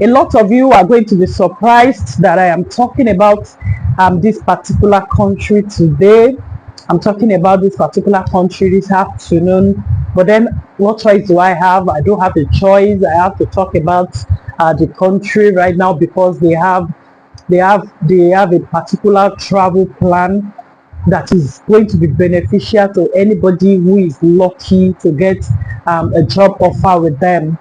A lot of you are going to be surprised that I am talking about this particular country today. I'm talking about this particular country this afternoon. But then, what choice do I have? I don't have a choice. I have to talk about the country right now because they have a particular travel plan that is going to be beneficial to anybody who is lucky to get a job offer with them.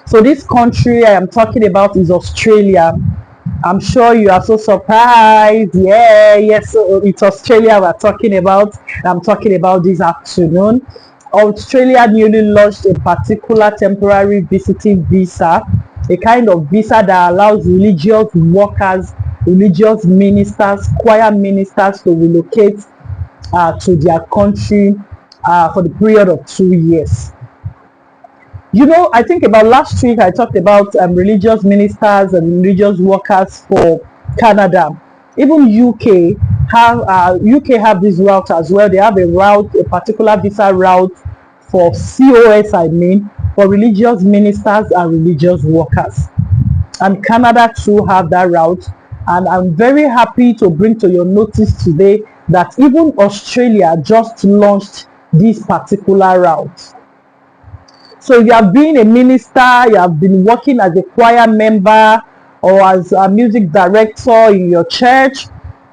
So this country I am talking about is Australia. I'm sure you are so surprised. Yes, so it's Australia we're talking about. I'm talking about this afternoon. Australia newly launched a particular temporary visiting visa, a kind of visa that allows religious workers, religious ministers, choir ministers to relocate to their country for the period of 2 years. You know, I think about last week I talked about religious ministers and religious workers for Canada. Even UK have this route as well. They have a particular visa route for COS, for religious ministers and religious workers. And Canada too have that route. And I'm very happy to bring to your notice today that even Australia just launched this particular route. So if you have been a minister, you have been working as a choir member or as a music director in your church,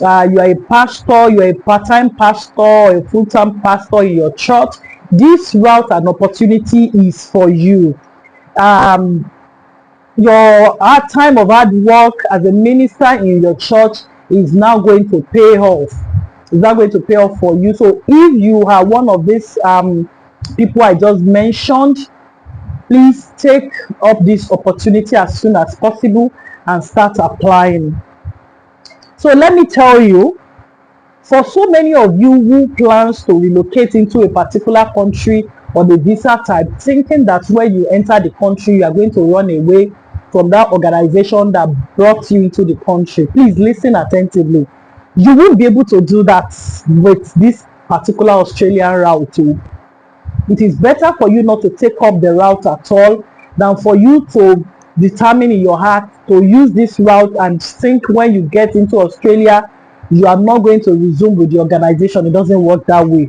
you are a pastor, you are a part-time pastor or a full-time pastor in your church, this route and opportunity is for you. Your time of hard work as a minister in your church is now going to pay off. It's now going to pay off for you. So if you are one of these people I just mentioned, please take up this opportunity as soon as possible and start applying. So let me tell you, for so many of you who plans to relocate into a particular country or the visa type, thinking that when you enter the country, you are going to run away from that organization that brought you into the country, please listen attentively. You won't be able to do that with this particular Australian route too. It is better for you not to take up the route at all than for you to determine in your heart to use this route and think when you get into Australia, you are not going to resume with the organization. It doesn't work that way.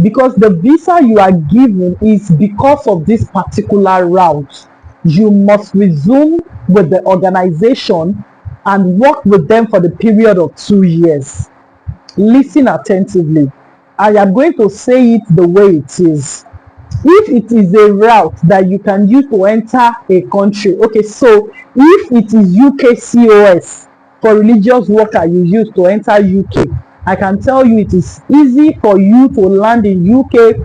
Because the visa you are given is because of this particular route. You must resume with the organization and work with them for the period of 2 years. Listen attentively. I am going to say it the way it is. If it is a route that you can use to enter a country, okay, so if it is UK COS for religious worker you use to enter UK, I can tell you it is easy for you to land in UK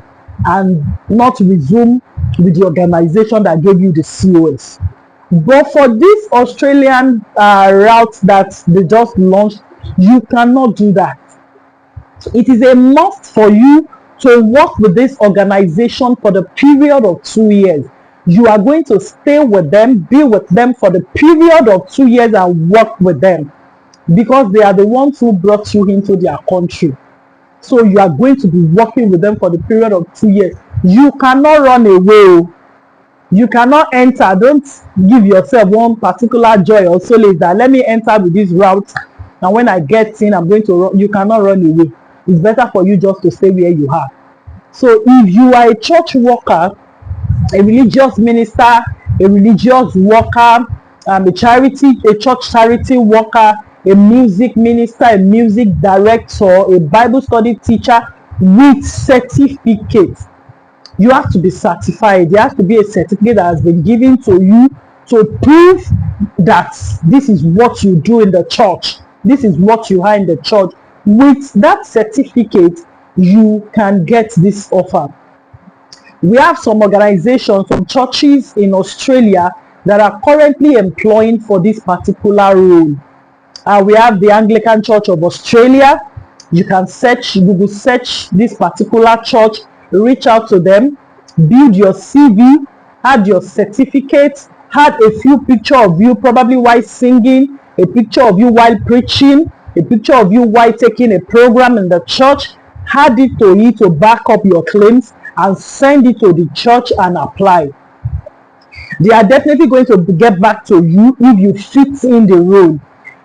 and not resume with the organization that gave you the COS. But for this Australian route that they just launched, you cannot do that. It is a must for you to work with this organization for the period of 2 years. You are going to stay with them, be with them for the period of 2 years and work with them because they are the ones who brought you into their country. So you are going to be working with them for the period of 2 years. You cannot run away. You cannot enter. Don't give yourself one particular joy or solace that let me enter with this route and when I get in, I'm going to run. You cannot run away. It's better for you just to stay where you are. So if you are a church worker, a religious minister, a religious worker, a church charity worker, a music minister, a music director, a Bible study teacher with certificate, you have to be certified. There has to be a certificate that has been given to you to prove that this is what you do in the church. This is what you are in the church. With that certificate, you can get this offer. We have some organizations, some churches in Australia that are currently employing for this particular role. We have the Anglican Church of Australia. You can Google search this particular church, reach out to them, build your CV, add your certificate, add a few pictures of you probably while singing, a picture of you while preaching, a picture of you while taking a program in the church, add it to it to back up your claims and send it to the church and apply. They are definitely going to get back to you if you fit in the role.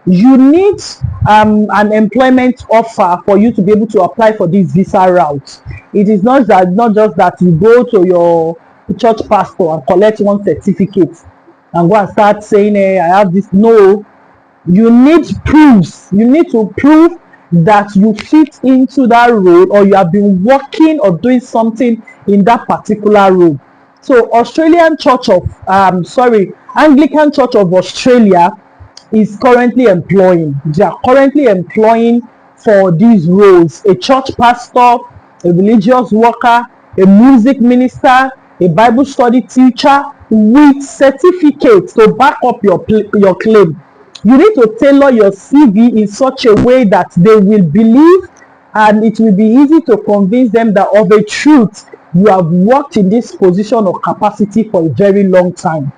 You need an employment offer for you to be able to apply for this visa route. It is not just that you go to your church pastor and collect one certificate and go and start saying, hey, I have this. No, you need proofs. You need to prove that you fit into that role, or you have been working or doing something in that particular role. So Anglican Church of Australia is currently employing. They are currently employing for these roles a church pastor, a religious worker, a music minister, a Bible study teacher with certificates to back up your claim. You need to tailor your CV in such a way that they will believe, and it will be easy to convince them that of a truth you have worked in this position or capacity for a very long time.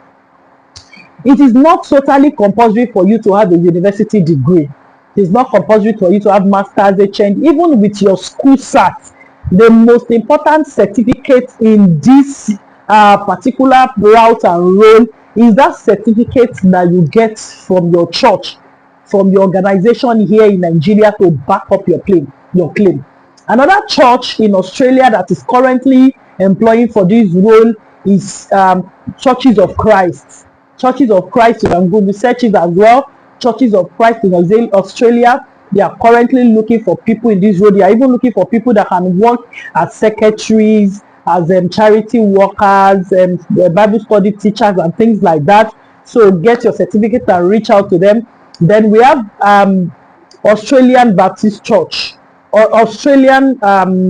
It is not totally compulsory for you to have a university degree. It is not compulsory for you to have master's, HN, even with your school cert. The most important certificate in this particular route and role is that certificate that you get from your church, from your organization here in Nigeria to back up your claim. Another church in Australia that is currently employing for this role is Churches of Christ. Churches of Christ, you can go research it as well. Churches of Christ in Australia, they are currently looking for people in this role. They are even looking for people that can work as secretaries, as charity workers, Bible study teachers, and things like that. So get your certificate and reach out to them. Then we have Australian Baptist Church or Australian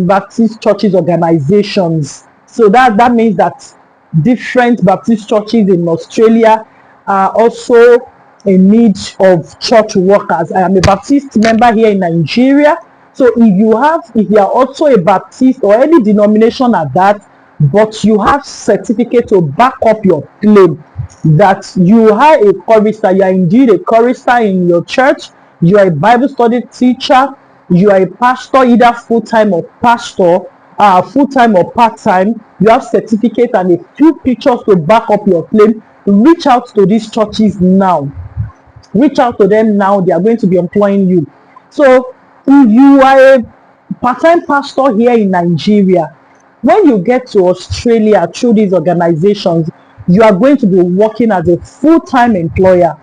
Baptist Churches organizations. So that means that different Baptist churches in Australia are also in need of church workers. I am a Baptist member here in Nigeria. So if you are also a Baptist or any denomination at that, but you have certificate to back up your claim that you are a chorister, you are indeed a chorister in your church, you are a Bible study teacher, you are a pastor, either full-time or full-time or part-time, you have certificate and a few pictures to back up your claim, reach out to these churches now. Reach out to them now. They are going to be employing you. So if you are a part-time pastor here in Nigeria, when you get to Australia through these organizations, you are going to be working as a full-time employer.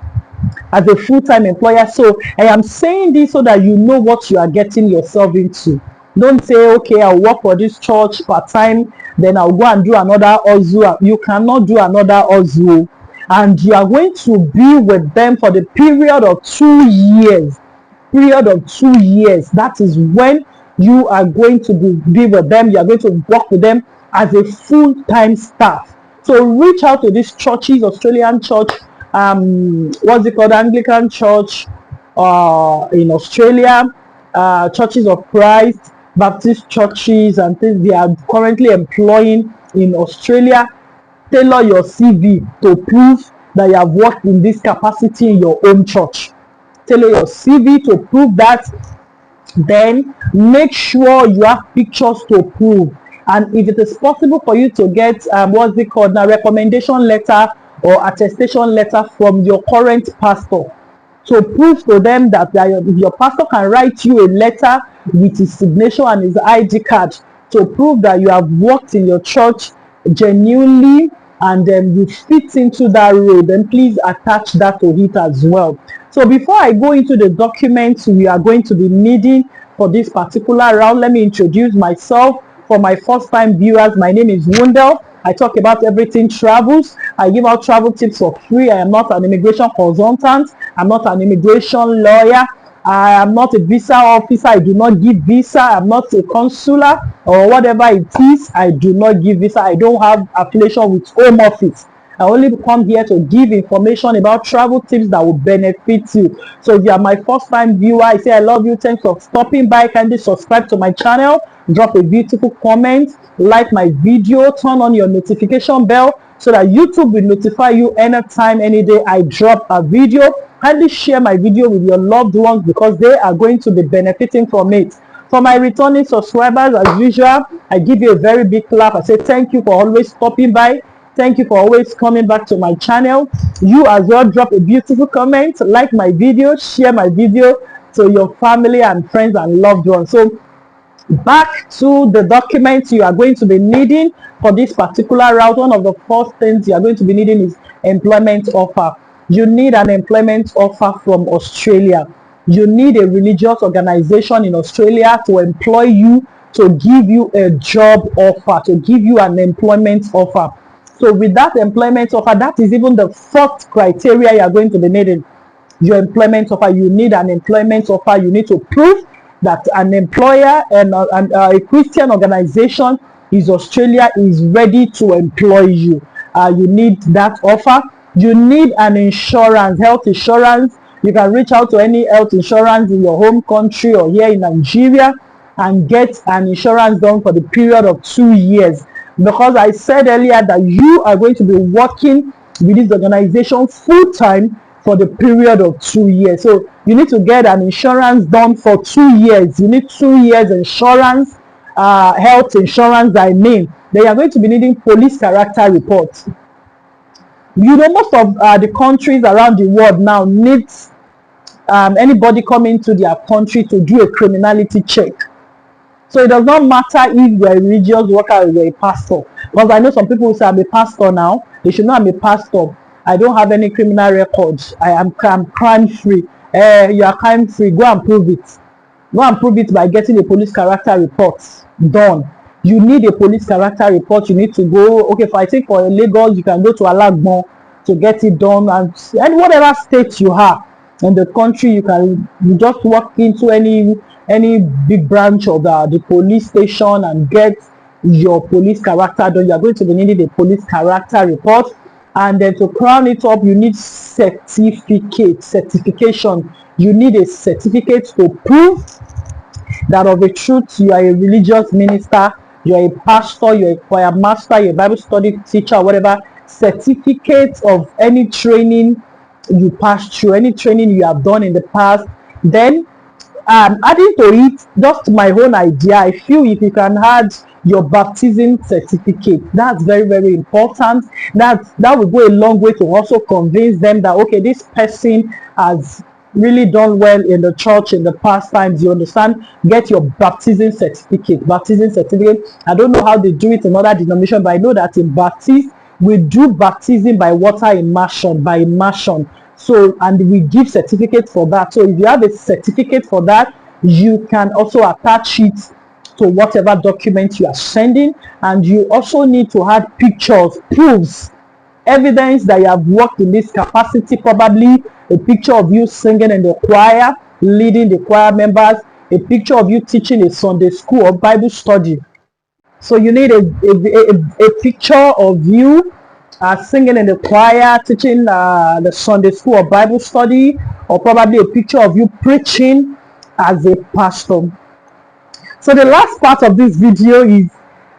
So I am saying this so that you know what you are getting yourself into. Don't say, okay, I'll work for this church part-time, then I'll go and do another Ozu. You cannot do another Ozu. And you are going to be with them for the period of 2 years. That is when you are going to be with them. You are going to work with them as a full-time staff. So reach out to these churches, Australian church, Anglican church in Australia, Churches of Christ, Baptist churches and things they are currently employing in Australia. Tailor your CV to prove that you have worked in this capacity in your own church. Tailor your CV to prove that. Then make sure you have pictures to prove. And if it is possible for you to get recommendation letter or attestation letter from your current pastor, to prove to them that your pastor can write you a letter with his signature and his ID card to prove that you have worked in your church genuinely and you fit into that role, then please attach that to it as well. So before I go into the documents we are going to be needing for this particular round, let me introduce myself. For my first time viewers, my name is Wundel. I talk about everything travels. I give out travel tips for free. I am not an immigration consultant. I'm not an immigration lawyer. I am not a visa officer. I do not give visa. I'm not a consular or whatever it is. I do not give visa. I don't have affiliation with Home Office. I only come here to give information about travel tips that will benefit you. So if you are my first time viewer, I say I love you. Thanks for stopping by. Kindly subscribe to my channel. Drop a beautiful comment. Like my video. Turn on your notification bell so that YouTube will notify you anytime, any day I drop a video. Kindly share my video with your loved ones because they are going to be benefiting from it. For my returning subscribers, as usual, I give you a very big clap. I say thank you for always stopping by. Thank you for always coming back to my channel. You as well, drop a beautiful comment, like my video, share my video to your family and friends and loved ones. So back to the documents you are going to be needing for this particular route. One of the first things you are going to be needing is employment offer. You need an employment offer from Australia. You need a religious organization in Australia to employ you, to give you a job offer, to give you an employment offer. So with that employment offer, that is even the fourth criteria you are going to be needing. Your employment offer. You need an employment offer. You need to prove that an employer and a Christian organization is Australia is ready to employ you. You need that offer. You need an insurance, health insurance. You can reach out to any health insurance in your home country or here in Nigeria and get an insurance done for the period of 2 years. Because I said earlier that you are going to be working with this organization full time for the period of 2 years. So you need to get an insurance done for 2 years. You need 2 years insurance, health insurance, I mean. They are going to be needing police character reports. You know, most of the countries around the world now needs anybody coming to their country to do a criminality check. So it does not matter if you're a religious worker or you're a pastor. Because I know some people will say, I'm a pastor now. They should know I'm a pastor. I don't have any criminal records. I'm crime free. You are crime free. Go and prove it. Go and prove it by getting a police character report done. You need a police character report. You need to go, okay, I think for Lagos, you can go to Alagbon to get it done. And whatever state you have in the country, you just walk into any big branch of the police station and get your police character done. You are going to be needing a police character report. And then to crown it up, you need certification. You need a certificate to prove that of a truth you are a religious minister, you are a pastor, you are a choir master, you're a Bible study teacher, whatever. Certificate of any training you passed through, any training you have done in the past. Then adding to it, just my own idea, I feel if you can add your baptism certificate, that's very, very important. That will go a long way to also convince them that, okay, this person has really done well in the church in the past times. You understand? Get your baptism certificate. I don't know how they do it in other denominations, but I know that in Baptist we do baptism by water immersion, so, and we give certificate for that. So if you have a certificate for that, you can also attach it to whatever document you are sending. And you also need to add pictures, proofs, evidence that you have worked in this capacity. Probably a picture of you singing in the choir, leading the choir members, a picture of you teaching a Sunday school or Bible study. So you need a picture of you singing in the choir, teaching the Sunday school or Bible study, or probably a picture of you preaching as a pastor. So the last part of this video is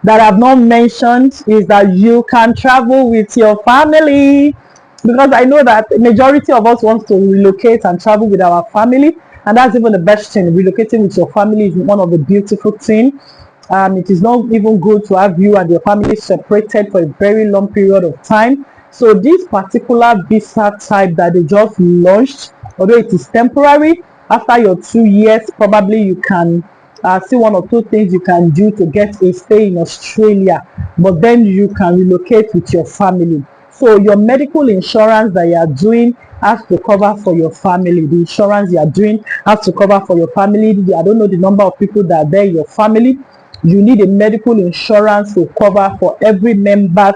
that I've not mentioned is that you can travel with your family, because I know that the majority of us want to relocate and travel with our family, and that's even the best thing. Relocating with your family is one of the beautiful things. It is not even good to have you and your family separated for a very long period of time. So this particular visa type that they just launched, although it is temporary, after your 2 years, probably you can see one or two things you can do to get a stay in Australia, but then you can relocate with your family. So your medical insurance that you are doing has to cover for your family. The insurance you are doing has to cover for your family. I don't know the number of people that are there in your family. You need a medical insurance to cover for every member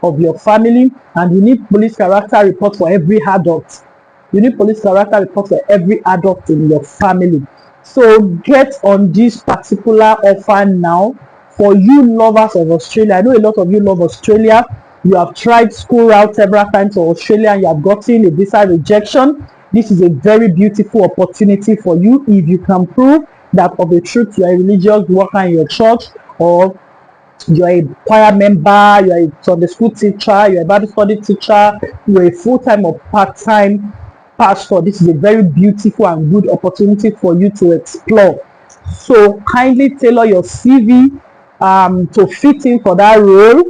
of your family, and you need police character report for every adult. You need police character report for every adult in your family. So get on this particular offer now for you lovers of Australia. I know a lot of you love Australia. You have tried school route several times to Australia and you have gotten a visa rejection. This is a very beautiful opportunity for you if you can prove that of the truth you are a religious worker in your church, or you are a choir member, you are a Sunday school teacher, you are a Bible study teacher, you are a full-time or part-time pastor. This is a very beautiful and good opportunity for you to explore. So kindly tailor your CV to fit in for that role.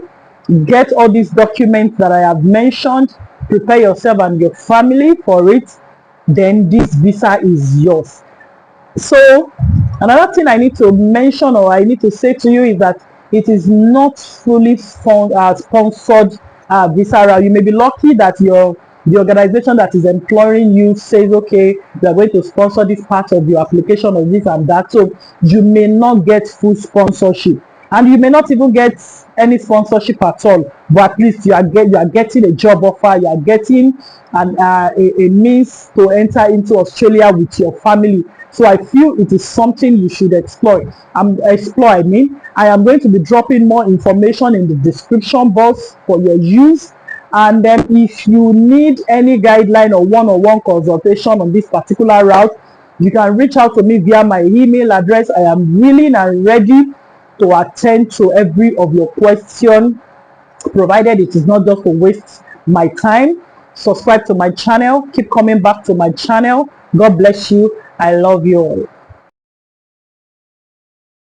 get all these documents that I have mentioned, prepare yourself and your family for it, then this visa is yours. So another thing I need to mention, or I need to say to you, is that it is not fully sponsored visa route. You may be lucky that the organization that is employing you says, okay, they are going to sponsor this part of your application or this and that. So you may not get full sponsorship, and you may not even get any sponsorship at all, but at least you are getting a job offer, you are getting a means to enter into Australia with your family. So I feel it is something you should explore. I am going to be dropping more information in the description box for your use. And then if you need any guideline or one-on-one consultation on this particular route, you can reach out to me via my email address. I am willing and ready to attend to every of your questions, provided it is not just to waste my time. Subscribe to my channel. Keep coming back to my channel. God bless you. I love you all.